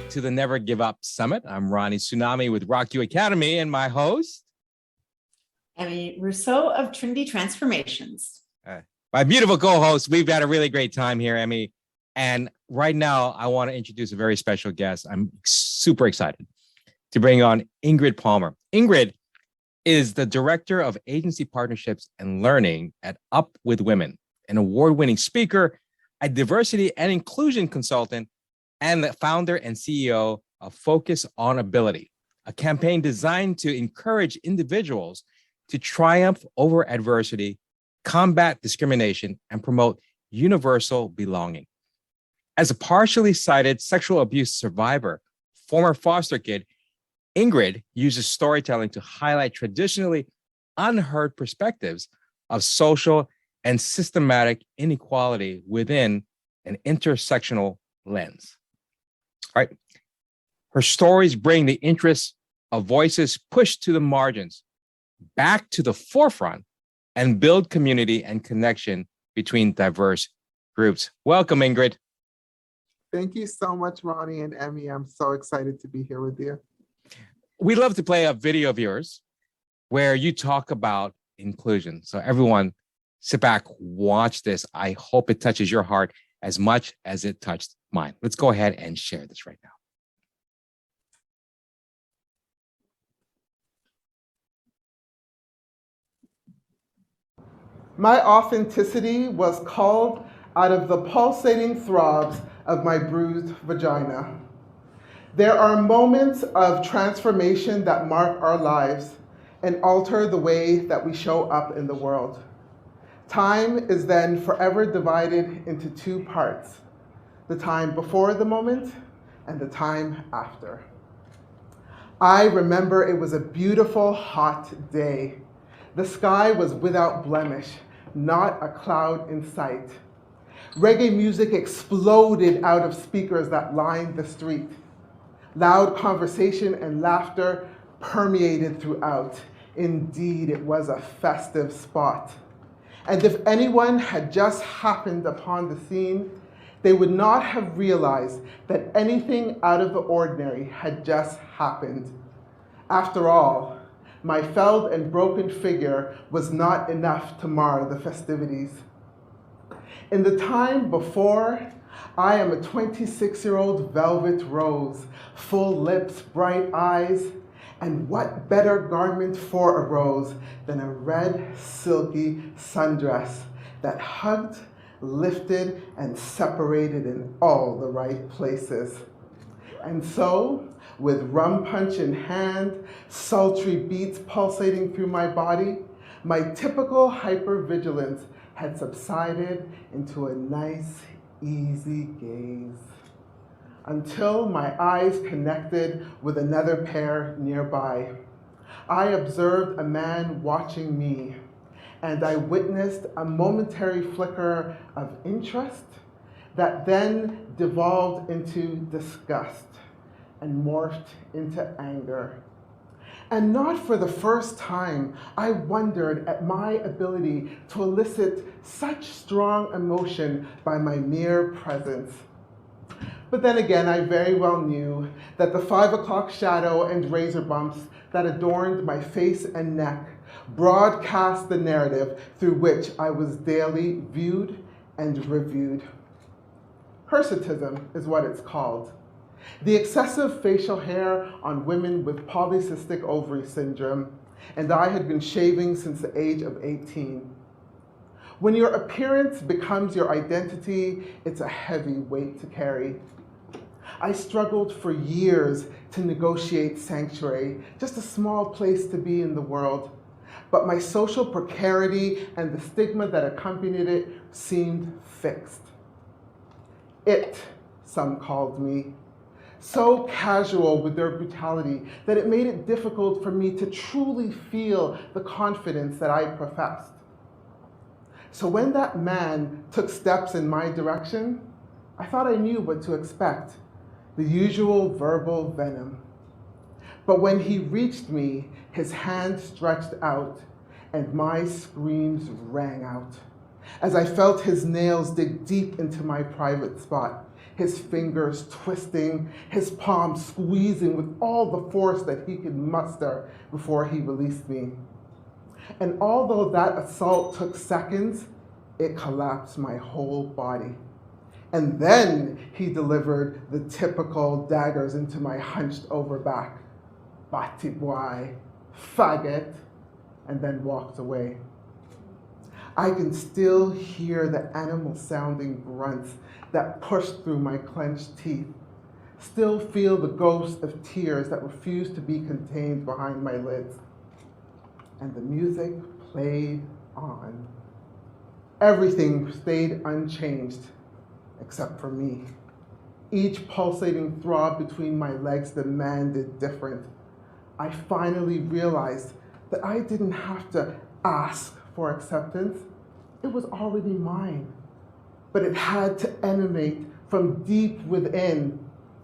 to the Never Give Up Summit. I'm Ronnie Tsunami with Rock You Academy and my host, Emmy Rousseau of Trinity Transformations. My beautiful co-host. We've had a really great time here, Emmy. And right now, I want to introduce a very special guest. I'm super excited to bring on Ingrid Palmer. Ingrid is the Director of Agency Partnerships and Learning at Up with Women, an award-winning speaker, a diversity and inclusion consultant, and the founder and CEO of Focus on Ability, a campaign designed to encourage individuals to triumph over adversity, combat discrimination, and promote universal belonging. As a partially sighted sexual abuse survivor, former foster kid, Ingrid uses storytelling to highlight traditionally unheard perspectives of social and systematic inequality within an intersectional lens. Right? Her stories bring the interests of voices pushed to the margins back to the forefront and build community and connection between diverse groups. Welcome, Ingrid. Thank you so much, Ronnie and Emmy. I'm so excited to be here with you. We love to play a video of yours where you talk about inclusion. So everyone, sit back, watch this. I hope it touches your heart as much as it touched mine. Let's go ahead and share this right now. My authenticity was called out of the pulsating throbs of my bruised vagina. There are moments of transformation that mark our lives and alter the way that we show up in the world. Time is then forever divided into two parts, the time before the moment and the time after. I remember it was a beautiful, hot day. The sky was without blemish, not a cloud in sight. Reggae music exploded out of speakers that lined the street. Loud conversation and laughter permeated throughout. Indeed, it was a festive spot. And if anyone had just happened upon the scene, they would not have realized that anything out of the ordinary had just happened. After all, my felled and broken figure was not enough to mar the festivities. In the time before, I am a 26-year-old velvet rose, full lips, bright eyes, and what better garment for a rose than a red, silky sundress that hugged, lifted, and separated in all the right places. And so, with rum punch in hand, sultry beats pulsating through my body, my typical hypervigilance had subsided into a nice, easy gaze, until my eyes connected with another pair nearby. I observed a man watching me, and I witnessed a momentary flicker of interest that then devolved into disgust and morphed into anger. And not for the first time, I wondered at my ability to elicit such strong emotion by my mere presence. But then again, I very well knew that the 5 o'clock shadow and razor bumps that adorned my face and neck broadcast the narrative through which I was daily viewed and reviewed. Hirsutism is what it's called. The excessive facial hair on women with polycystic ovary syndrome, and I had been shaving since the age of 18. When your appearance becomes your identity, it's a heavy weight to carry. I struggled for years to negotiate sanctuary, just a small place to be in the world. But my social precarity and the stigma that accompanied it seemed fixed. It, some called me, so casual with their brutality that it made it difficult for me to truly feel the confidence that I professed. So when that man took steps in my direction, I thought I knew what to expect, the usual verbal venom. But when he reached me, his hand stretched out, and my screams rang out as I felt his nails dig deep into my private spot, his fingers twisting, his palms squeezing with all the force that he could muster before he released me. And although that assault took seconds, it collapsed my whole body. And then he delivered the typical daggers into my hunched over back. Batty boy, faggot, and then walked away. I can still hear the animal sounding grunts that pushed through my clenched teeth, still feel the ghost of tears that refused to be contained behind my lids. And the music played on. Everything stayed unchanged, except for me. Each pulsating throb between my legs demanded different. I finally realized that I didn't have to ask for acceptance. It was already mine. But it had to emanate from deep within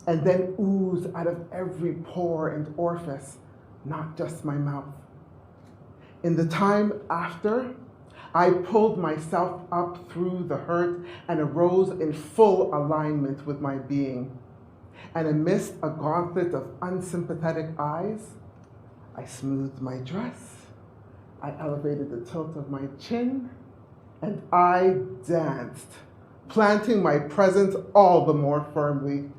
and then ooze out of every pore and orifice, not just my mouth. In the time after, I pulled myself up through the hurt and arose in full alignment with my being. And amidst a gauntlet of unsympathetic eyes, I smoothed my dress, I elevated the tilt of my chin, and I danced, planting my presence all the more firmly.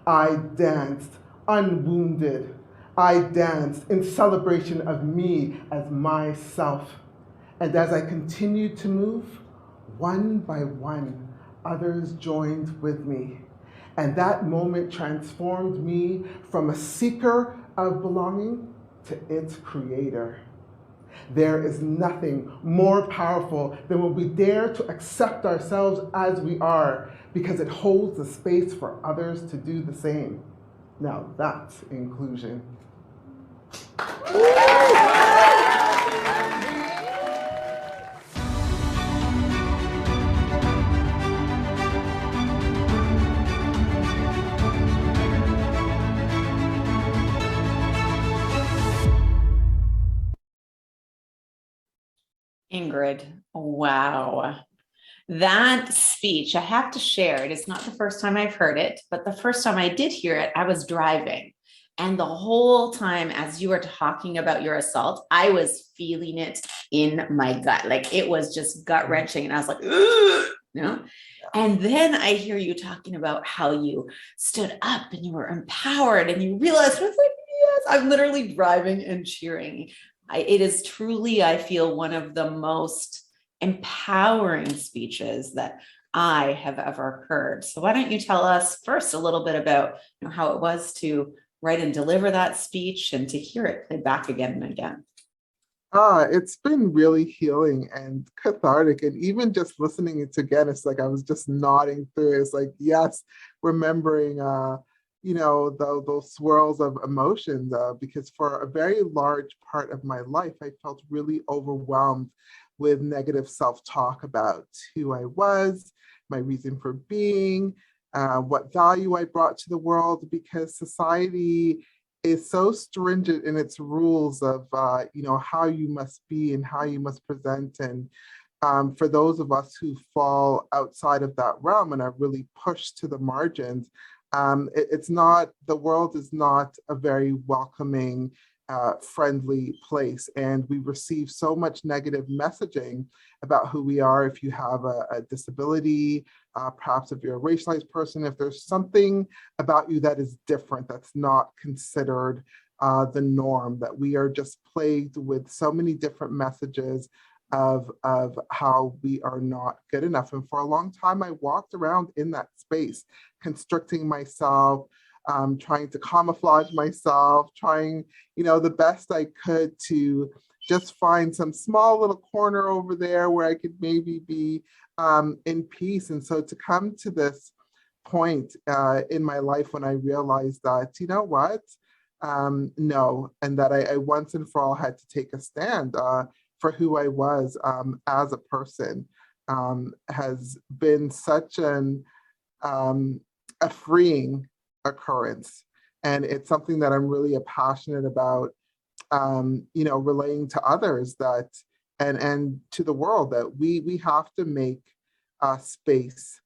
I danced, unwounded. I danced in celebration of me as myself. And as I continued to move, one by one, others joined with me. And that moment transformed me from a seeker of belonging to its creator. There is nothing more powerful than when we dare to accept ourselves as we are, because it holds the space for others to do the same. Now that's inclusion. Ingrid, wow. That speech, I have to share it. It's not the first time I've heard it, but the first time I did hear it, I was driving. And the whole time, as you were talking about your assault, I was feeling it in my gut. Like it was just gut wrenching. And I was like, ugh, you know? And then I hear you talking about how you stood up and you were empowered and you realized, I was like, yes, I'm literally driving and cheering. It is truly, I feel, one of the most empowering speeches that I have ever heard. So why don't you tell us first a little bit about how it was to write and deliver that speech and to hear it played back again and again. It's been really healing and cathartic. And even just listening it again, it's like I was just nodding through it. It's like, yes, remembering those swirls of emotions, because for a very large part of my life, I felt really overwhelmed with negative self-talk about who I was, my reason for being, what value I brought to the world, because society is so stringent in its rules of how you must be and how you must present. And for those of us who fall outside of that realm and are really pushed to the margins, the world is not a very welcoming, friendly place. And we receive so much negative messaging about who we are. If you have a disability, perhaps if you're a racialized person, if there's something about you that is different, that's not considered the norm, that we are just plagued with so many different messages of how we are not good enough. And for a long time, I walked around in that space, constricting myself, trying to camouflage myself, trying, the best I could to just find some small little corner over there where I could maybe be in peace. And so to come to this point in my life when I realized that, no, and that I once and for all had to take a stand for who I was as a person, has been such a freeing occurrence. And it's something that I'm really passionate about, relaying to others that, and to the world, that we have to make space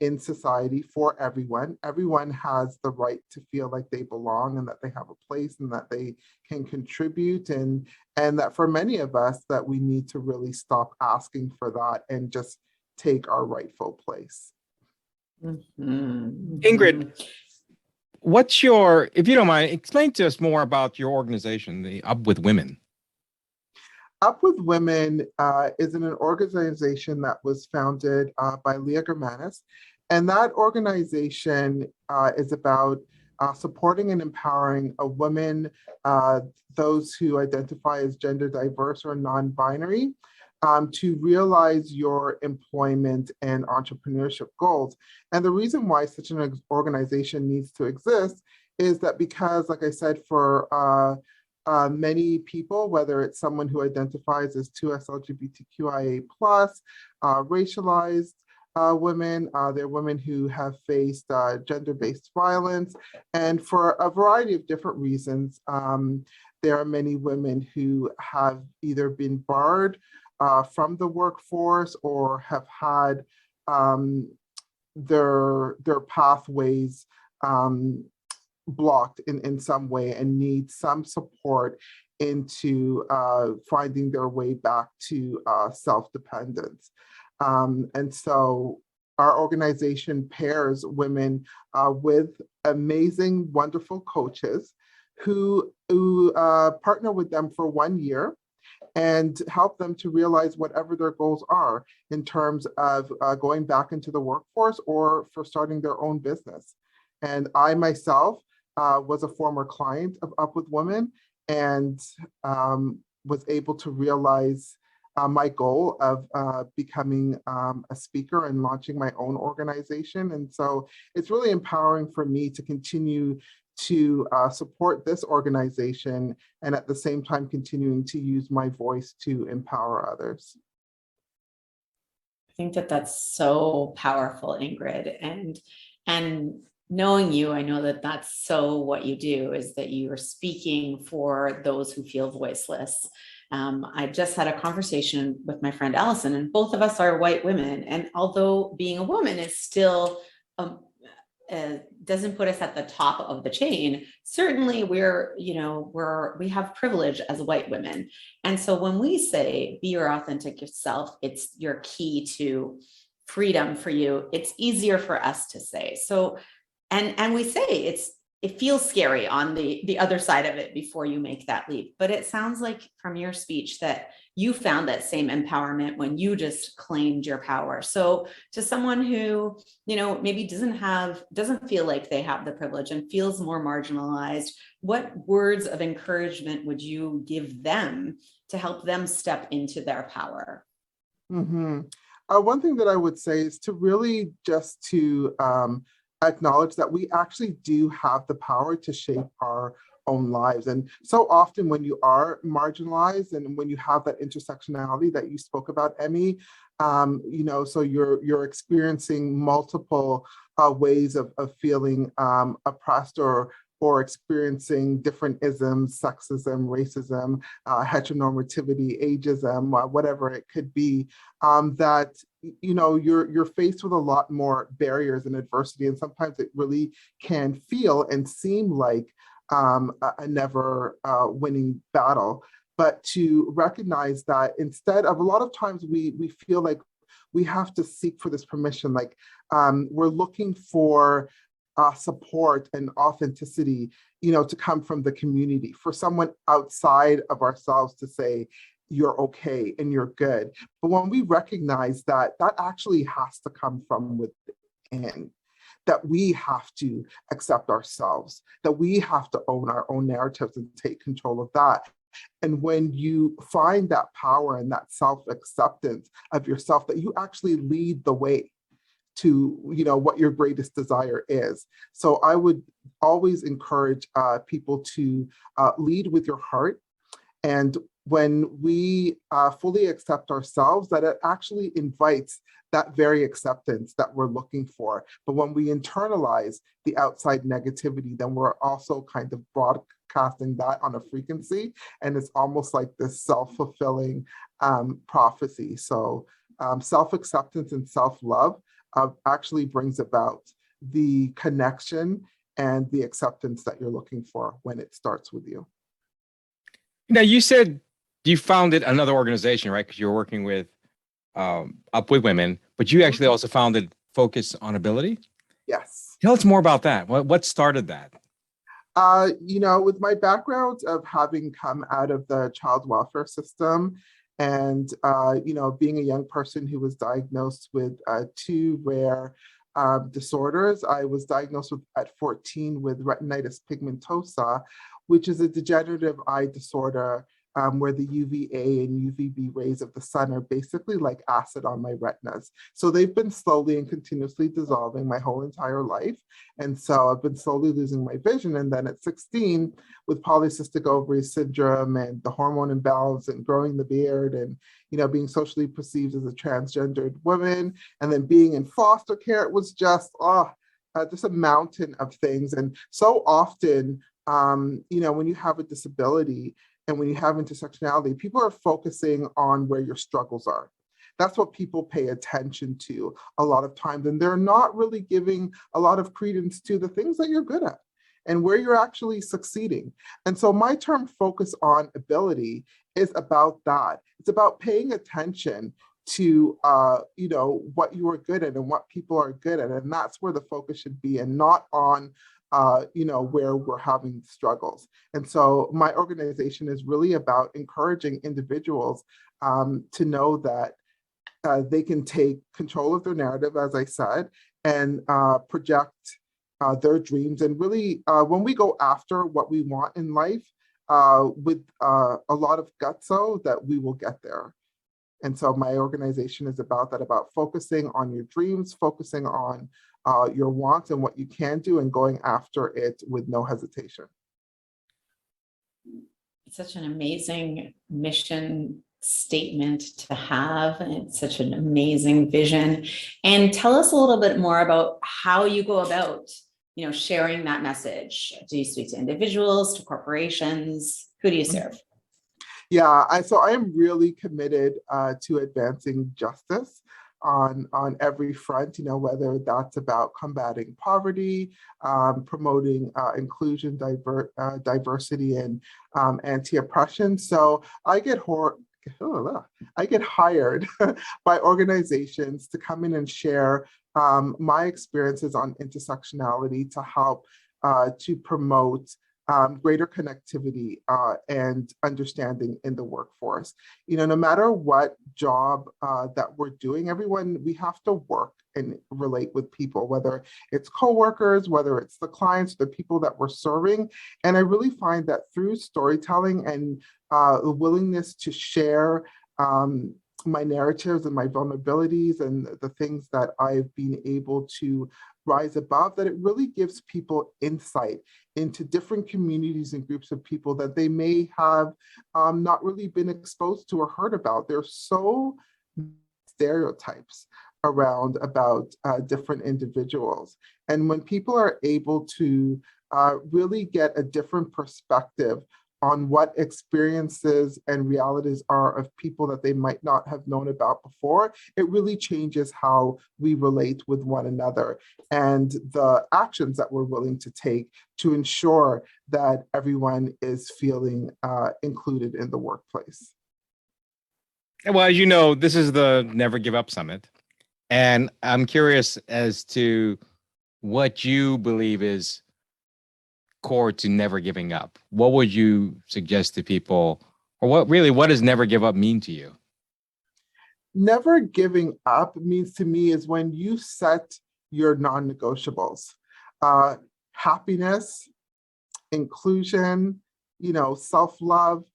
in society for everyone. Everyone has the right to feel like they belong and that they have a place and that they can contribute, and that for many of us that we need to really stop asking for that and just take our rightful place. Ingrid, if you don't mind, explain to us more about your organization, the Up With Women. Up With Women is an organization that was founded by Leah Germanis. And that organization is about supporting and empowering a women, those who identify as gender diverse or non-binary, to realize your employment and entrepreneurship goals. And the reason why such an organization needs to exist is that because, like I said, for many people, whether it's someone who identifies as 2S LGBTQIA+, racialized women, they're women who have faced gender-based violence, and for a variety of different reasons, there are many women who have either been barred from the workforce or have had their pathways blocked in some way and need some support into finding their way back to self-dependence. And so our organization pairs women with amazing, wonderful coaches who partner with them for 1 year and help them to realize whatever their goals are in terms of going back into the workforce or for starting their own business. And I myself was a former client of Up With Women and was able to realize my goal of becoming a speaker and launching my own organization. And so it's really empowering for me to continue to support this organization and at the same time continuing to use my voice to empower others. I think that that's so powerful, Ingrid. And knowing you, I know that that's so what you do, is that you are speaking for those who feel voiceless. I just had a conversation with my friend Allison, and both of us are white women. And although being a woman is still doesn't put us at the top of the chain, certainly we have privilege as white women. And so when we say be your authentic self, it's your key to freedom for you. It's easier for us to say. So, and we say it feels scary on the other side of it before you make that leap. But it sounds like from your speech that you found that same empowerment when you just claimed your power. So to someone who, maybe doesn't feel like they have the privilege and feels more marginalized, what words of encouragement would you give them to help them step into their power? Mm-hmm. One thing that I would say is to really just to acknowledge that we actually do have the power to shape our own lives. And so often when you are marginalized and when you have that intersectionality that you spoke about, Emmy, so you're experiencing multiple ways of feeling oppressed or experiencing different isms, sexism, racism, heteronormativity, ageism, whatever it could be, that you're faced with a lot more barriers and adversity, and sometimes it really can feel and seem like a never winning battle. But to recognize that instead of, a lot of times we feel like we have to seek for this permission, like we're looking for support and authenticity, to come from the community, for someone outside of ourselves to say, you're okay and you're good. But when we recognize that actually has to come from within, that we have to accept ourselves, that we have to own our own narratives and take control of that. And when you find that power and that self-acceptance of yourself, that you actually lead the way to what your greatest desire is. So I would always encourage people to lead with your heart. And when we fully accept ourselves, that it actually invites that very acceptance that we're looking for. But when we internalize the outside negativity, then we're also kind of broadcasting that on a frequency, and it's almost like this self-fulfilling prophecy. So self-acceptance and self-love actually brings about the connection and the acceptance that you're looking for when it starts with you. Now, you said you founded another organization, right? Because you were working with Up with Women, but you actually also founded Focus on Ability. Yes. Tell us more about that. What started that? With my background of having come out of the child welfare system and, being a young person who was diagnosed with two rare disorders, I was diagnosed at 14 with retinitis pigmentosa, which is a degenerative eye disorder where the UVA and UVB rays of the sun are basically like acid on my retinas. So they've been slowly and continuously dissolving my whole entire life. And so I've been slowly losing my vision. And then at 16, with polycystic ovary syndrome and the hormone imbalance and growing the beard and, being socially perceived as a transgendered woman, and then being in foster care, it was just a mountain of things. And so often, when you have a disability, and when you have intersectionality, people are focusing on where your struggles are. That's what people pay attention to a lot of times. And they're not really giving a lot of credence to the things that you're good at and where you're actually succeeding. And so my term focus on ability is about that. It's about paying attention to what you are good at and what people are good at. And that's where the focus should be, and not on where we're having struggles. And so my organization is really about encouraging individuals to know that they can take control of their narrative, as I said, and project their dreams. And really, when we go after what we want in life with a lot of gutso, that we will get there. And so my organization is about that, about focusing on your dreams, focusing on your wants and what you can do, and going after it with no hesitation. It's such an amazing mission statement to have, and it's such an amazing vision. And tell us a little bit more about how you go about, sharing that message. Do you speak to individuals, to corporations? Who do you serve? Yeah, so I am really committed to advancing justice on every front, whether that's about combating poverty, promoting inclusion, diversity, and anti-oppression. So I get hired by organizations to come in and share my experiences on intersectionality to help to promote greater connectivity and understanding in the workforce. No matter what job that we're doing, we have to work and relate with people, whether it's coworkers, whether it's the clients, the people that we're serving. And I really find that through storytelling and the willingness to share my narratives and my vulnerabilities and the things that I've been able to rise above, that it really gives people insight into different communities and groups of people that they may have not really been exposed to or heard about. There's so many stereotypes around about different individuals. And when people are able to really get a different perspective on what experiences and realities are of people that they might not have known about before, it really changes how we relate with one another and the actions that we're willing to take to ensure that everyone is feeling included in the workplace. Well, as you know, this is the Never Give Up Summit. And I'm curious as to what you believe is core to never giving up. What would you suggest to people, or what does never give up mean to you? Never giving up means to me is when you set your non-negotiables. Happiness, inclusion, self-love,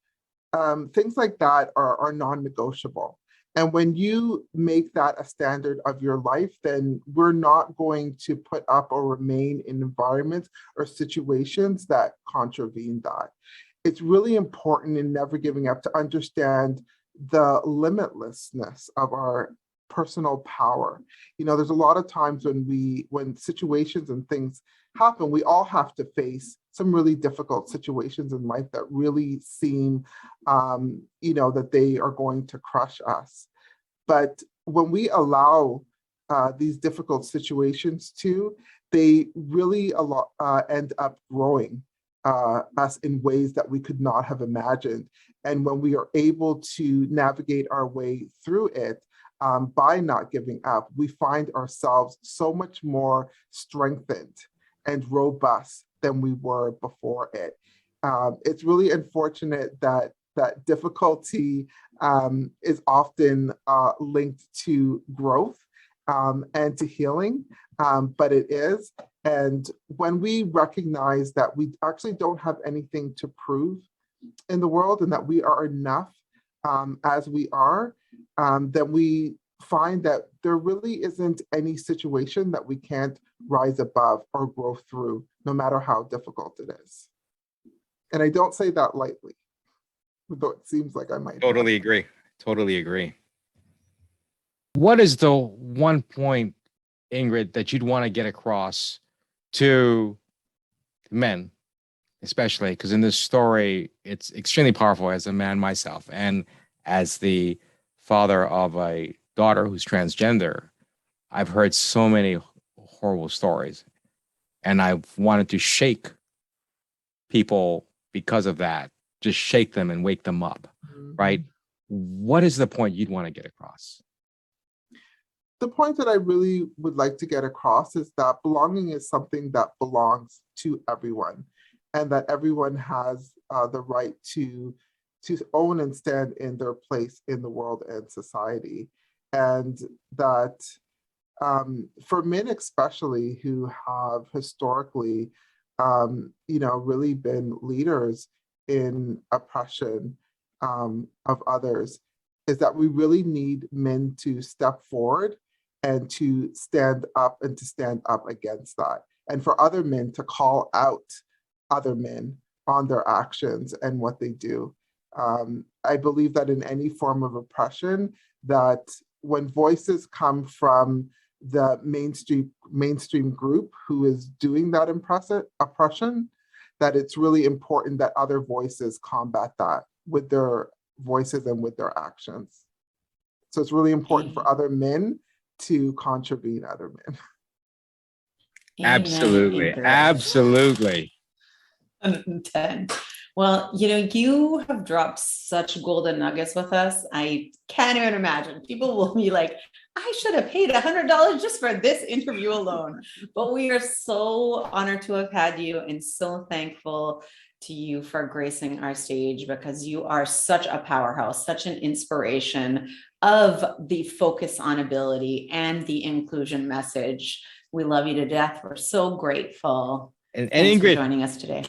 things like that are non-negotiable. And when you make that a standard of your life, then we're not going to put up or remain in environments or situations that contravene that. It's really important in never giving up to understand the limitlessness of our personal power. There's a lot of times when situations and things happen, we all have to face some really difficult situations in life that really seem, that they are going to crush us. But when we allow these difficult situations too, they really end up growing us in ways that we could not have imagined. And when we are able to navigate our way through it, by not giving up, we find ourselves so much more strengthened and robust than we were before it. It's really unfortunate that difficulty is often linked to growth and to healing, but it is. And when we recognize that we actually don't have anything to prove in the world and that we are enough as we are, then we find that there really isn't any situation that we can't rise above or grow through, no matter how difficult it is. And I don't say that lightly, though it seems like I might. Totally agree. Totally agree. What is the one point, Ingrid, that you'd want to get across to men, especially because in this story, it's extremely powerful as a man myself and as the father of a daughter who's transgender. I've heard so many horrible stories, and I've wanted to shake people because of that, just shake them and wake them up, right? What is the point you'd want to get across? The point that I really would like to get across is that belonging is something that belongs to everyone, and that everyone has the right to own and stand in their place in the world and society. And that for men especially who have historically really been leaders in oppression of others, is that we really need men to step forward and to stand up against that. And for other men to call out other men on their actions and what they do. I believe that in any form of oppression, that when voices come from the mainstream group who is doing that oppression, that it's really important that other voices combat that with their voices and with their actions. So it's really important for other men to contravene other men. Absolutely. Absolutely. 10. Well, you have dropped such golden nuggets with us. I can't even imagine. People will be like, I should have paid $100 just for this interview alone. But we are so honored to have had you and so thankful to you for gracing our stage, because you are such a powerhouse, such an inspiration of the focus on ability and the inclusion message. We love you to death. We're so grateful. And Thanks Ingrid, for joining us today.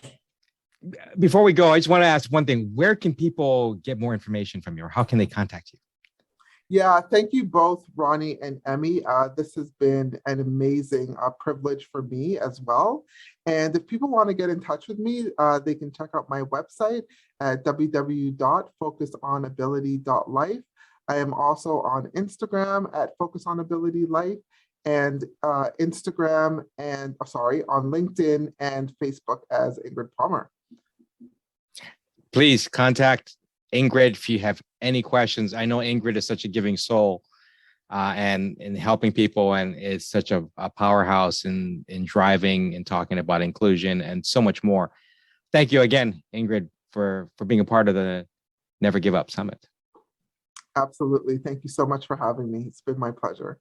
Before we go, I just want to ask one thing. Where can people get more information from you, or how can they contact you? Yeah, thank you both, Ronnie and Emmy. This has been an amazing privilege for me as well. And if people want to get in touch with me, they can check out my website at www.focusonability.life. I am also on Instagram at focusonabilitylife, and on LinkedIn and Facebook as Ingrid Palmer. Please contact Ingrid if you have any questions. I know Ingrid is such a giving soul and in helping people, and is such a powerhouse in driving and talking about inclusion and so much more. Thank you again, Ingrid, for being a part of the Never Give Up Summit. Absolutely. Thank you so much for having me. It's been my pleasure.